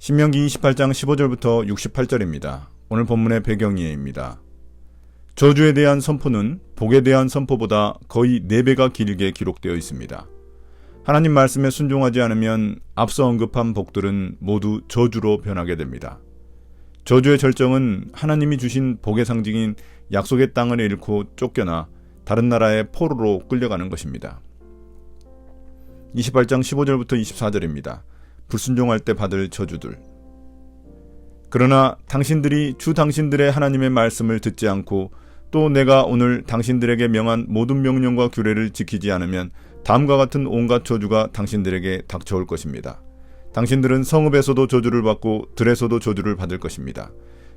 신명기 28장 15절부터 68절입니다. 오늘 본문의 배경이에입니다. 저주에 대한 선포는 복에 대한 선포보다 거의 4배가 길게 기록되어 있습니다. 하나님 말씀에 순종하지 않으면 앞서 언급한 복들은 모두 저주로 변하게 됩니다. 저주의 절정은 하나님이 주신 복의 상징인 약속의 땅을 잃고 쫓겨나 다른 나라의 포로로 끌려가는 것입니다. 28장 15절부터 24절입니다. 불순종할 때 받을 저주들. 그러나 당신들이 주 당신들의 하나님의 말씀을 듣지 않고 또 내가 오늘 당신들에게 명한 모든 명령과 규례를 지키지 않으면 다음과 같은 온갖 저주가 당신들에게 닥쳐올 것입니다. 당신들은 성읍에서도 저주를 받고 들에서도 저주를 받을 것입니다.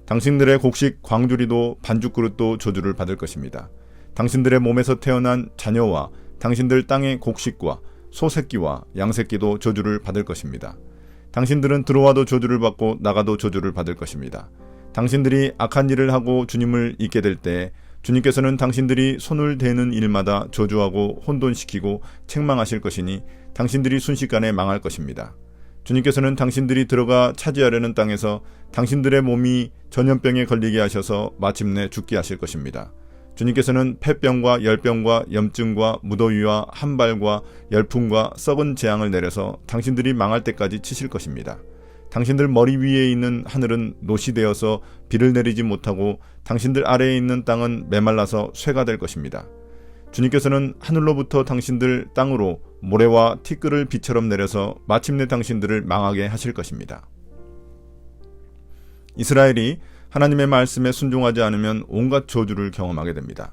당신들의 곡식 광주리도 반죽그릇도 저주를 받을 것입니다. 당신들의 몸에서 태어난 자녀와 당신들 땅의 곡식과 소새끼와 양새끼도 저주를 받을 것입니다. 당신들은 들어와도 저주를 받고 나가도 저주를 받을 것입니다. 당신들이 악한 일을 하고 주님을 잊게 될 때 주님께서는 당신들이 손을 대는 일마다 저주하고 혼돈시키고 책망하실 것이니 당신들이 순식간에 망할 것입니다. 주님께서는 당신들이 들어가 차지하려는 땅에서 당신들의 몸이 전염병에 걸리게 하셔서 마침내 죽게 하실 것입니다. 주님께서는 폐병과 열병과 염증과 무더위와 한발과 열풍과 썩은 재앙을 내려서 당신들이 망할 때까지 치실 것입니다. 당신들 머리 위에 있는 하늘은 노시 되어서 비를 내리지 못하고 당신들 아래에 있는 땅은 메말라서 쇠가 될 것입니다. 주님께서는 하늘로부터 당신들 땅으로 모래와 티끌을 비처럼 내려서 마침내 당신들을 망하게 하실 것입니다. 이스라엘이 하나님의 말씀에 순종하지 않으면 온갖 저주를 경험하게 됩니다.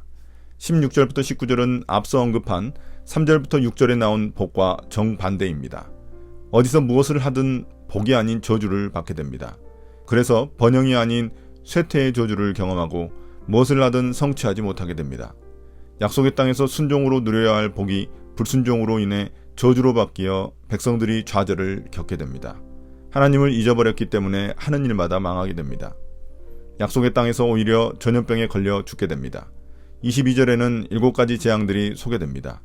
16절부터 19절은 앞서 언급한 3절부터 6절에 나온 복과 정반대입니다. 어디서 무엇을 하든 복이 아닌 저주를 받게 됩니다. 그래서 번영이 아닌 쇠퇴의 저주를 경험하고 무엇을 하든 성취하지 못하게 됩니다. 약속의 땅에서 순종으로 누려야 할 복이 불순종으로 인해 저주로 바뀌어 백성들이 좌절을 겪게 됩니다. 하나님을 잊어버렸기 때문에 하는 일마다 망하게 됩니다. 약속의 땅에서 오히려 전염병에 걸려 죽게 됩니다. 22절에는 7가지 재앙들이 소개됩니다.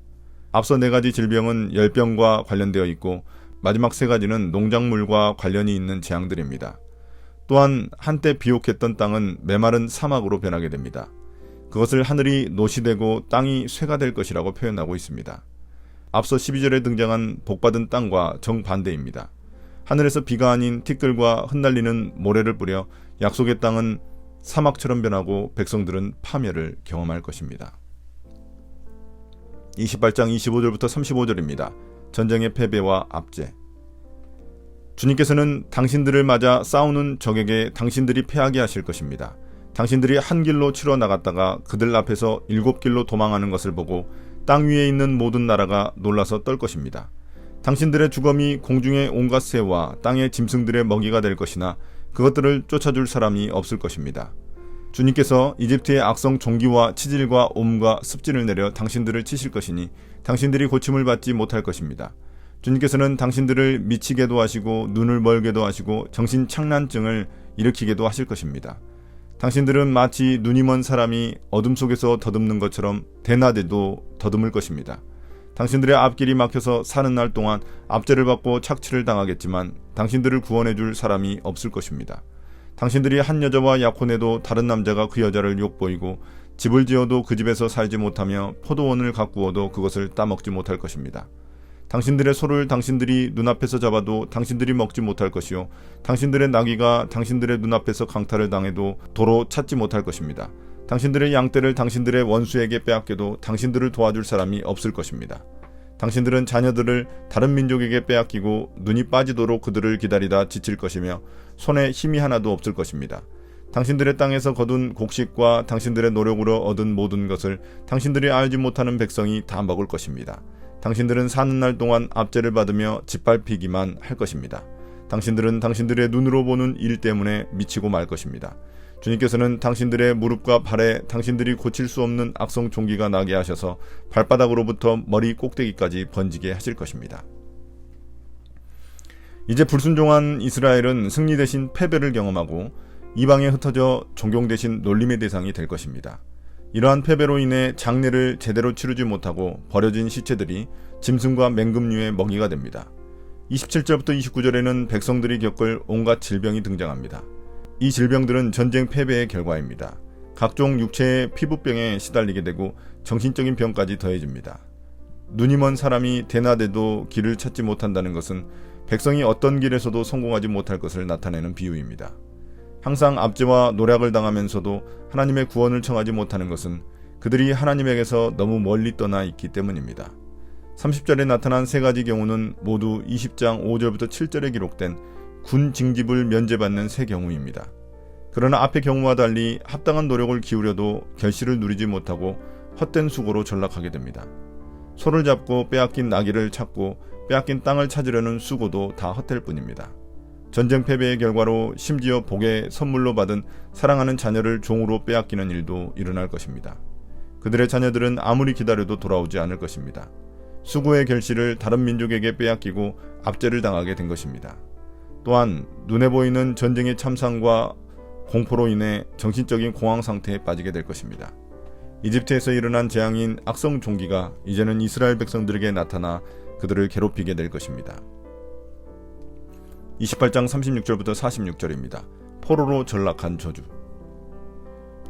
앞서 4가지 질병은 열병과 관련되어 있고 마지막 3가지는 농작물과 관련이 있는 재앙들입니다. 또한 한때 비옥했던 땅은 메마른 사막으로 변하게 됩니다. 그것을 하늘이 노시되고 땅이 쇠가 될 것이라고 표현하고 있습니다. 앞서 12절에 등장한 복받은 땅과 정반대입니다. 하늘에서 비가 아닌 티끌과 흩날리는 모래를 뿌려 약속의 땅은 사막처럼 변하고 백성들은 파멸을 경험할 것입니다. 28장 25절부터 35절입니다. 전쟁의 패배와 압제. 주님께서는 당신들을 맞아 싸우는 적에게 당신들이 패하게 하실 것입니다. 당신들이 한 길로 치러 나갔다가 그들 앞에서 7길로 도망하는 것을 보고 땅 위에 있는 모든 나라가 놀라서 떨 것입니다. 당신들의 주검이 공중의 온갖 새와 땅의 짐승들의 먹이가 될 것이나 그것들을 쫓아줄 사람이 없을 것입니다. 주님께서 이집트의 악성 종기와 치질과 옴과 습진을 내려 당신들을 치실 것이니 당신들이 고침을 받지 못할 것입니다. 주님께서는 당신들을 미치게도 하시고 눈을 멀게도 하시고 정신착란증을 일으키게도 하실 것입니다. 당신들은 마치 눈이 먼 사람이 어둠 속에서 더듬는 것처럼 대낮에도 더듬을 것입니다. 당신들의 앞길이 막혀서 사는 날 동안 압제를 받고 착취를 당하겠지만 당신들을 구원해 줄 사람이 없을 것입니다. 당신들이 한 여자와 약혼해도 다른 남자가 그 여자를 욕보이고 집을 지어도 그 집에서 살지 못하며 포도원을 가꾸어도 그것을 따먹지 못할 것입니다. 당신들의 소를 당신들이 눈앞에서 잡아도 당신들이 먹지 못할 것이요 당신들의 나귀가 당신들의 눈앞에서 강탈을 당해도 도로 찾지 못할 것입니다. 당신들의 양떼를 당신들의 원수에게 빼앗겨도 당신들을 도와줄 사람이 없을 것입니다. 당신들은 자녀들을 다른 민족에게 빼앗기고 눈이 빠지도록 그들을 기다리다 지칠 것이며 손에 힘이 하나도 없을 것입니다. 당신들의 땅에서 거둔 곡식과 당신들의 노력으로 얻은 모든 것을 당신들이 알지 못하는 백성이 다 먹을 것입니다. 당신들은 사는 날 동안 압제를 받으며 짓밟히기만 할 것입니다. 당신들은 당신들의 눈으로 보는 일 때문에 미치고 말 것입니다. 주님께서는 당신들의 무릎과 발에 당신들이 고칠 수 없는 악성 종기가 나게 하셔서 발바닥으로부터 머리 꼭대기까지 번지게 하실 것입니다. 이제 불순종한 이스라엘은 승리 대신 패배를 경험하고 이방에 흩어져 존경 대신 놀림의 대상이 될 것입니다. 이러한 패배로 인해 장례를 제대로 치르지 못하고 버려진 시체들이 짐승과 맹금류의 먹이가 됩니다. 27절부터 29절에는 백성들이 겪을 온갖 질병이 등장합니다. 이 질병들은 전쟁 패배의 결과입니다. 각종 육체의 피부병에 시달리게 되고 정신적인 병까지 더해집니다. 눈이 먼 사람이 대낮에도 길을 찾지 못한다는 것은 백성이 어떤 길에서도 성공하지 못할 것을 나타내는 비유입니다. 항상 압제와 노략을 당하면서도 하나님의 구원을 청하지 못하는 것은 그들이 하나님에게서 너무 멀리 떠나 있기 때문입니다. 30절에 나타난 세 가지 경우는 모두 20장 5절부터 7절에 기록된 군 징집을 면제받는 세 경우입니다. 그러나 앞의 경우와 달리 합당한 노력을 기울여도 결실을 누리지 못하고 헛된 수고로 전락하게 됩니다. 소를 잡고 빼앗긴 나귀를 찾고 빼앗긴 땅을 찾으려는 수고도 다 헛될 뿐입니다. 전쟁 패배의 결과로 심지어 복에 선물로 받은 사랑하는 자녀를 종으로 빼앗기는 일도 일어날 것입니다. 그들의 자녀들은 아무리 기다려도 돌아오지 않을 것입니다. 수고의 결실을 다른 민족에게 빼앗기고 압제를 당하게 된 것입니다. 또한 눈에 보이는 전쟁의 참상과 공포로 인해 정신적인 공황 상태에 빠지게 될 것입니다. 이집트에서 일어난 재앙인 악성 종기가 이제는 이스라엘 백성들에게 나타나 그들을 괴롭히게 될 것입니다. 28장 36절부터 46절입니다. 포로로 전락한 저주.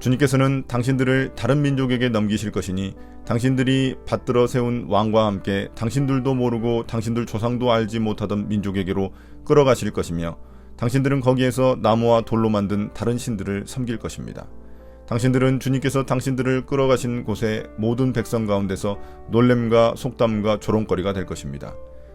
주님께서는 당신들을 다른 민족에게 넘기실 것이니 당신들이 받들어 세운 왕과 함께 당신들도 모르고 당신들 조상도 알지 못하던 민족에게로 끌어가실 것이며 당신들은 거기에서 나무와 돌로 만든 다른 신들을 섬길 것입니다. 당신들은 주님께서 당신들을 끌어가신 곳의 모든 백성 가운데서 놀램과 속담과 조롱거리가 될 것입니다.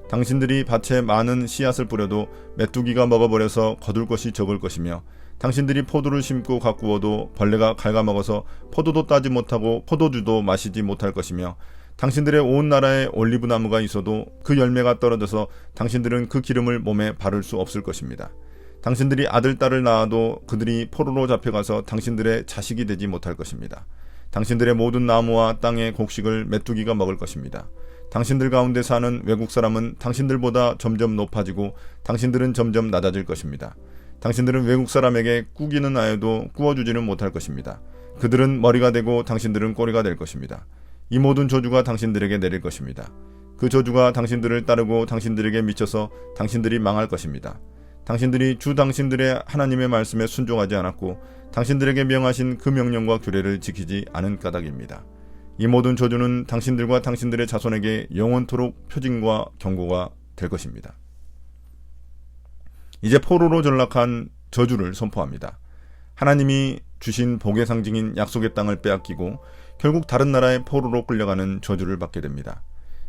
당신들이 밭에 많은 씨앗을 뿌려도 메뚜기가 먹어버려서 거둘 것이 적을 것이며 당신들이 포도를 심고 가꾸어도 벌레가 갉아먹어서 포도도 따지 못하고 포도주도 마시지 못할 것이며 당신들의 온 나라에 올리브 나무가 있어도 그 열매가 떨어져서 당신들은 그 기름을 몸에 바를 수 없을 것입니다. 당신들이 아들, 딸을 낳아도 그들이 포로로 잡혀가서 당신들의 자식이 되지 못할 것입니다. 당신들의 모든 나무와 땅의 곡식을 메뚜기가 먹을 것입니다. 당신들 가운데 사는 외국 사람은 당신들보다 점점 높아지고 당신들은 점점 낮아질 것입니다. 당신들은 외국 사람에게 꾸기는 아여도 꾸어주지는 못할 것입니다. 그들은 머리가 되고 당신들은 꼬리가 될 것입니다. 이 모든 저주가 당신들에게 내릴 것입니다. 그 저주가 당신들을 따르고 당신들에게 미쳐서 당신들이 망할 것입니다. 당신들이 주 당신들의 하나님의 말씀에 순종하지 않았고 당신들에게 명하신 그 명령과 규례를 지키지 않은 까닭입니다. 이 모든 저주는 당신들과 당신들의 자손에게 영원토록 표징과 경고가 될 것입니다. 이제 포로로 전락한 저주를 선포합니다. 하나님이 주신 복의 상징인 약속의 땅을 빼앗기고 결국 다른 나라의 포로로 끌려가는 저주를 받게 됩니다.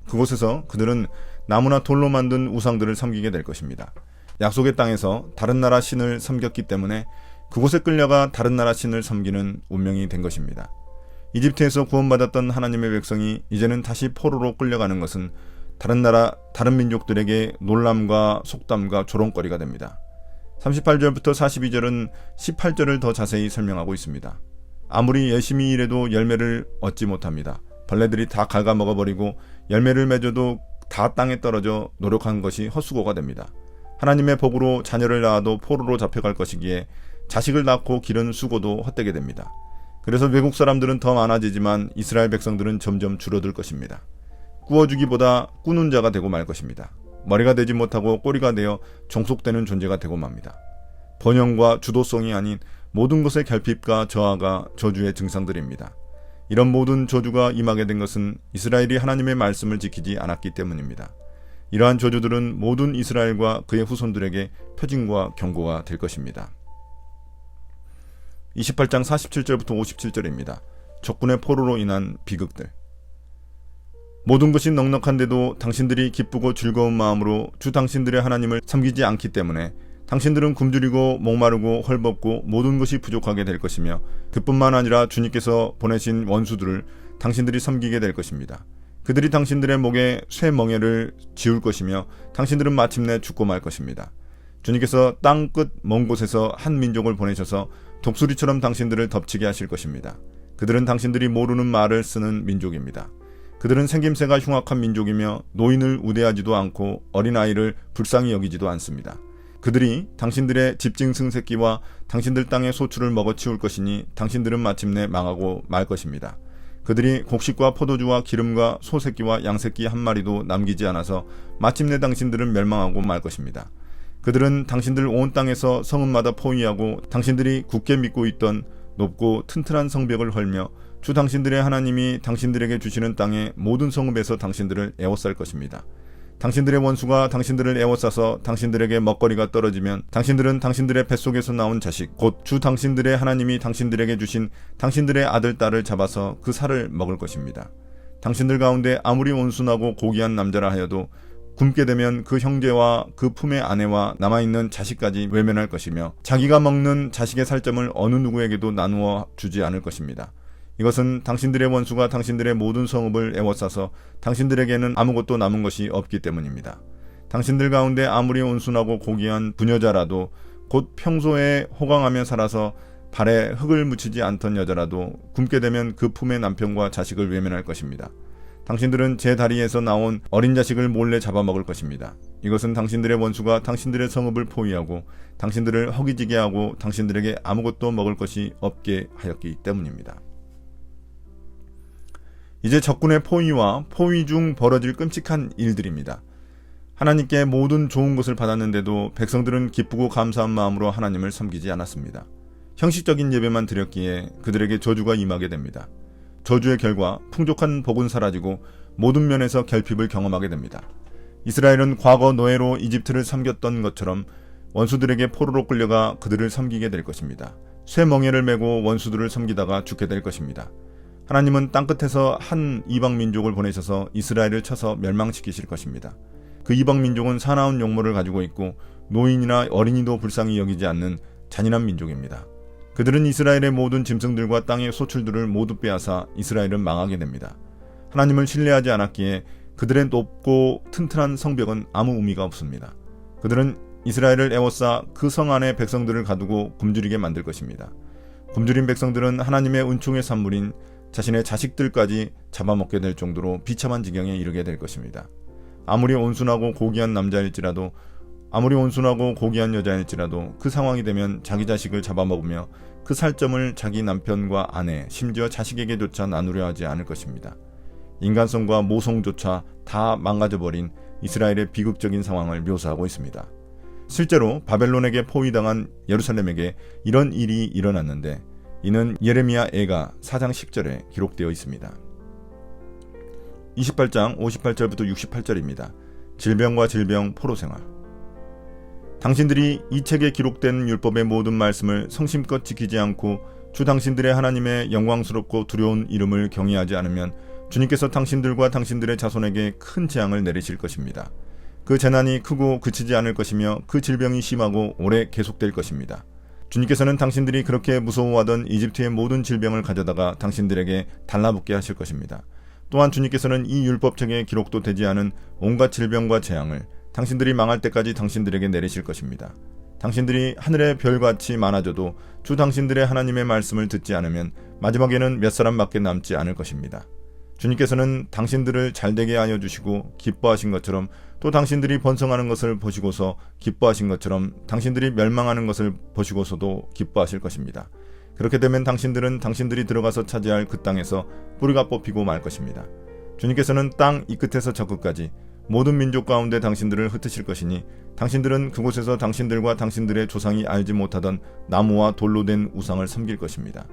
그곳에서 그들은 나무나 돌로 만든 우상들을 섬기게 될 것입니다. 약속의 땅에서 다른 나라 신을 섬겼기 때문에 그곳에 끌려가 다른 나라 신을 섬기는 운명이 된 것입니다. 이집트에서 구원받았던 하나님의 백성이 이제는 다시 포로로 끌려가는 것은 다른 나라, 다른 민족들에게 놀람과 속담과 조롱거리가 됩니다. 38절부터 42절은 18절을 더 자세히 설명하고 있습니다. 아무리 열심히 일해도 열매를 얻지 못합니다. 벌레들이 다 갉아먹어버리고 열매를 맺어도 다 땅에 떨어져 노력한 것이 헛수고가 됩니다. 하나님의 복으로 자녀를 낳아도 포로로 잡혀갈 것이기에 자식을 낳고 기른 수고도 헛되게 됩니다. 그래서 외국 사람들은 더 많아지지만 이스라엘 백성들은 점점 줄어들 것입니다. 꾸어주기보다 꾸는 자가 되고 말 것입니다. 머리가 되지 못하고 꼬리가 되어 종속되는 존재가 되고 맙니다. 번영과 주도성이 아닌 모든 것의 결핍과 저하가 저주의 증상들입니다. 이런 모든 저주가 임하게 된 것은 이스라엘이 하나님의 말씀을 지키지 않았기 때문입니다. 이러한 저주들은 모든 이스라엘과 그의 후손들에게 표징과 경고가 될 것입니다. 28장 47절부터 57절입니다. 적군의 포로로 인한 비극들. 모든 것이 넉넉한데도 당신들이 기쁘고 즐거운 마음으로 주 당신들의 하나님을 섬기지 않기 때문에 당신들은 굶주리고 목마르고 헐벗고 모든 것이 부족하게 될 것이며 그뿐만 아니라 주님께서 보내신 원수들을 당신들이 섬기게 될 것입니다. 그들이 당신들의 목에 쇠멍에를 지울 것이며 당신들은 마침내 죽고 말 것입니다. 주님께서 땅 끝 먼 곳에서 한 민족을 보내셔서 독수리처럼 당신들을 덮치게 하실 것입니다. 그들은 당신들이 모르는 말을 쓰는 민족입니다. 그들은 생김새가 흉악한 민족이며 노인을 우대하지도 않고 어린아이를 불쌍히 여기지도 않습니다. 그들이 당신들의 집짐승 새끼와 당신들 땅의 소출을 먹어치울 것이니 당신들은 마침내 망하고 말 것입니다. 그들이 곡식과 포도주와 기름과 소새끼와 양새끼 한 마리도 남기지 않아서 마침내 당신들은 멸망하고 말 것입니다. 그들은 당신들 온 땅에서 성읍마다 포위하고 당신들이 굳게 믿고 있던 높고 튼튼한 성벽을 헐며 주 당신들의 하나님이 당신들에게 주시는 땅의 모든 성읍에서 당신들을 애워쌀 것입니다. 당신들의 원수가 당신들을 애워싸서 당신들에게 먹거리가 떨어지면 당신들은 당신들의 뱃속에서 나온 자식 곧 주 당신들의 하나님이 당신들에게 주신 당신들의 아들 딸을 잡아서 그 살을 먹을 것입니다. 당신들 가운데 아무리 온순하고 고귀한 남자라 하여도 굶게 되면 그 형제와 그 품의 아내와 남아있는 자식까지 외면할 것이며 자기가 먹는 자식의 살점을 어느 누구에게도 나누어 주지 않을 것입니다. 이것은 당신들의 원수가 당신들의 모든 성읍을 애워싸서 당신들에게는 아무것도 남은 것이 없기 때문입니다. 당신들 가운데 아무리 온순하고 고귀한 부녀자라도 곧 평소에 호강하며 살아서 발에 흙을 묻히지 않던 여자라도 굶게 되면 그 품의 남편과 자식을 외면할 것입니다. 당신들은 제 다리에서 나온 어린 자식을 몰래 잡아먹을 것입니다. 이것은 당신들의 원수가 당신들의 성읍을 포위하고 당신들을 허기지게 하고 당신들에게 아무것도 먹을 것이 없게 하였기 때문입니다. 이제 적군의 포위와 포위 중 벌어질 끔찍한 일들입니다. 하나님께 모든 좋은 것을 받았는데도 백성들은 기쁘고 감사한 마음으로 하나님을 섬기지 않았습니다. 형식적인 예배만 드렸기에 그들에게 저주가 임하게 됩니다. 저주의 결과 풍족한 복은 사라지고 모든 면에서 결핍을 경험하게 됩니다. 이스라엘은 과거 노예로 이집트를 섬겼던 것처럼 원수들에게 포로로 끌려가 그들을 섬기게 될 것입니다. 쇠멍에를 메고 원수들을 섬기다가 죽게 될 것입니다. 하나님은 땅끝에서 한 이방 민족을 보내셔서 이스라엘을 쳐서 멸망시키실 것입니다. 그 이방 민족은 사나운 용모를 가지고 있고 노인이나 어린이도 불쌍히 여기지 않는 잔인한 민족입니다. 그들은 이스라엘의 모든 짐승들과 땅의 소출들을 모두 빼앗아 이스라엘은 망하게 됩니다. 하나님을 신뢰하지 않았기에 그들의 높고 튼튼한 성벽은 아무 의미가 없습니다. 그들은 이스라엘을 애워싸 그 성 안에 백성들을 가두고 굶주리게 만들 것입니다. 굶주린 백성들은 하나님의 은총의 산물인 자신의 자식들까지 잡아먹게 될 정도로 비참한 지경에 이르게 될 것입니다. 아무리 온순하고 고귀한 남자일지라도 아무리 온순하고 고귀한 여자일지라도 그 상황이 되면 자기 자식을 잡아먹으며 그 살점을 자기 남편과 아내, 심지어 자식에게조차 나누려 하지 않을 것입니다. 인간성과 모성조차 다 망가져버린 이스라엘의 비극적인 상황을 묘사하고 있습니다. 실제로 바벨론에게 포위당한 예루살렘에게 이런 일이 일어났는데 이는 예레미야 애가 4장 10절에 기록되어 있습니다. 28장 58절부터 68절입니다. 질병과 질병 포로생활. 당신들이 이 책에 기록된 율법의 모든 말씀을 성심껏 지키지 않고 주 당신들의 하나님의 영광스럽고 두려운 이름을 경외하지 않으면 주님께서 당신들과 당신들의 자손에게 큰 재앙을 내리실 것입니다. 그 재난이 크고 그치지 않을 것이며 그 질병이 심하고 오래 계속될 것입니다. 주님께서는 당신들이 그렇게 무서워하던 이집트의 모든 질병을 가져다가 당신들에게 달라붙게 하실 것입니다. 또한 주님께서는 이 율법책에 기록도 되지 않은 온갖 질병과 재앙을 당신들이 망할 때까지 당신들에게 내리실 것입니다. 당신들이 하늘의 별같이 많아져도 주 당신들의 하나님의 말씀을 듣지 않으면 마지막에는 몇 사람밖에 남지 않을 것입니다. 주님께서는 당신들을 잘되게 하여 주시고 기뻐하신 것처럼 또 당신들이 번성하는 것을 보시고서 기뻐하신 것처럼 당신들이 멸망하는 것을 보시고서도 기뻐하실 것입니다. 그렇게 되면 당신들은 당신들이 들어가서 차지할 그 땅에서 뿌리가 뽑히고 말 것입니다. 주님께서는 땅 이 끝에서 저 끝까지 모든 민족 가운데 당신들을 흩으실 것이니 당신들은 그곳에서 당신들과 당신들의 조상이 알지 못하던 나무와 돌로 된 우상을 섬길 것입니다.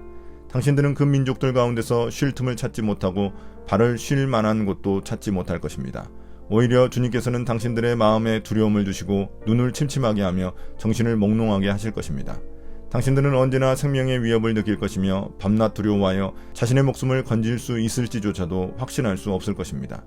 당신들은 그 민족들 가운데서 쉴 틈을 찾지 못하고 발을 쉴 만한 곳도 찾지 못할 것입니다. 오히려 주님께서는 당신들의 마음에 두려움을 주시고 눈을 침침하게 하며 정신을 몽롱하게 하실 것입니다. 당신들은 언제나 생명의 위협을 느낄 것이며 밤낮 두려워하여 자신의 목숨을 건질 수 있을지조차도 확신할 수 없을 것입니다.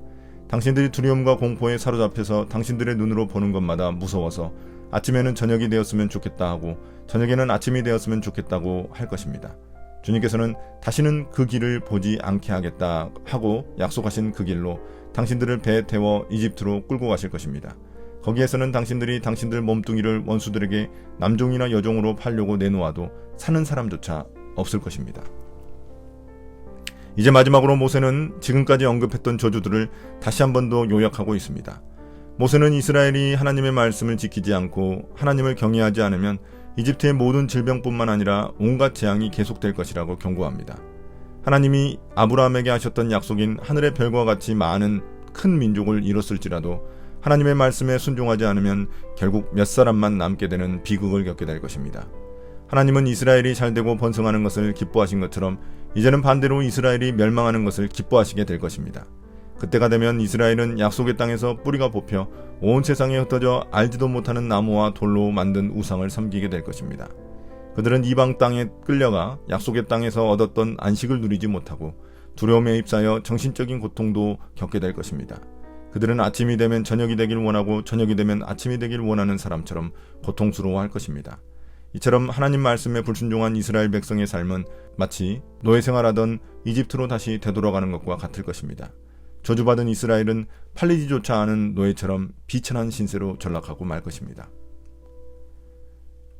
당신들이 두려움과 공포에 사로잡혀서 당신들의 눈으로 보는 것마다 무서워서 아침에는 저녁이 되었으면 좋겠다 하고 저녁에는 아침이 되었으면 좋겠다고 할 것입니다. 주님께서는 다시는 그 길을 보지 않게 하겠다 하고 약속하신 그 길로 당신들을 배에 태워 이집트로 끌고 가실 것입니다. 거기에서는 당신들이 당신들 몸뚱이를 원수들에게 남종이나 여종으로 팔려고 내놓아도 사는 사람조차 없을 것입니다. 이제 마지막으로 모세는 지금까지 언급했던 저주들을 다시 한 번 더 요약하고 있습니다. 모세는 이스라엘이 하나님의 말씀을 지키지 않고 하나님을 경외하지 않으면 이집트의 모든 질병뿐만 아니라 온갖 재앙이 계속될 것이라고 경고합니다. 하나님이 아브라함에게 하셨던 약속인 하늘의 별과 같이 많은 큰 민족을 이뤘을지라도 하나님의 말씀에 순종하지 않으면 결국 몇 사람만 남게 되는 비극을 겪게 될 것입니다. 하나님은 이스라엘이 잘되고 번성하는 것을 기뻐하신 것처럼 이제는 반대로 이스라엘이 멸망하는 것을 기뻐하시게 될 것입니다. 그때가 되면 이스라엘은 약속의 땅에서 뿌리가 뽑혀 온 세상에 흩어져 알지도 못하는 나무와 돌로 만든 우상을 섬기게 될 것입니다. 그들은 이방 땅에 끌려가 약속의 땅에서 얻었던 안식을 누리지 못하고 두려움에 휩싸여 정신적인 고통도 겪게 될 것입니다. 그들은 아침이 되면 저녁이 되길 원하고 저녁이 되면 아침이 되길 원하는 사람처럼 고통스러워할 것입니다. 이처럼 하나님 말씀에 불순종한 이스라엘 백성의 삶은 마치 노예 생활하던 이집트로 다시 되돌아가는 것과 같을 것입니다. 저주받은 이스라엘은 팔리지조차 않은 노예처럼 비천한 신세로 전락하고 말 것입니다.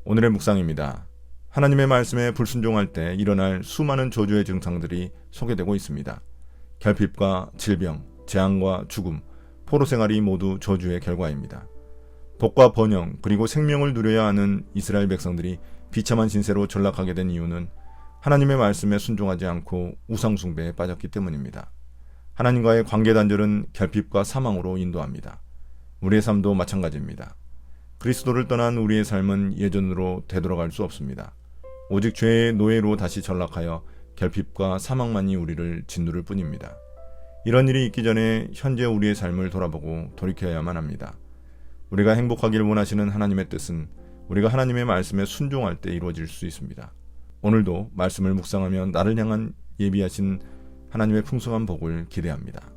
오늘의 묵상입니다. 하나님의 말씀에 불순종할 때 일어날 수많은 저주의 증상들이 소개되고 있습니다. 결핍과 질병, 재앙과 죽음, 포로 생활이 모두 저주의 결과입니다. 복과 번영 그리고 생명을 누려야 하는 이스라엘 백성들이 비참한 신세로 전락하게 된 이유는 하나님의 말씀에 순종하지 않고 우상 숭배에 빠졌기 때문입니다. 하나님과의 관계 단절은 결핍과 사망으로 인도합니다. 우리의 삶도 마찬가지입니다. 그리스도를 떠난 우리의 삶은 예전으로 되돌아갈 수 없습니다. 오직 죄의 노예로 다시 전락하여 결핍과 사망만이 우리를 짓누를 뿐입니다. 이런 일이 있기 전에 현재 우리의 삶을 돌아보고 돌이켜야만 합니다. 우리가 행복하기를 원하시는 하나님의 뜻은 우리가 하나님의 말씀에 순종할 때 이루어질 수 있습니다. 오늘도 말씀을 묵상하며 나를 향한 예비하신 하나님의 풍성한 복을 기대합니다.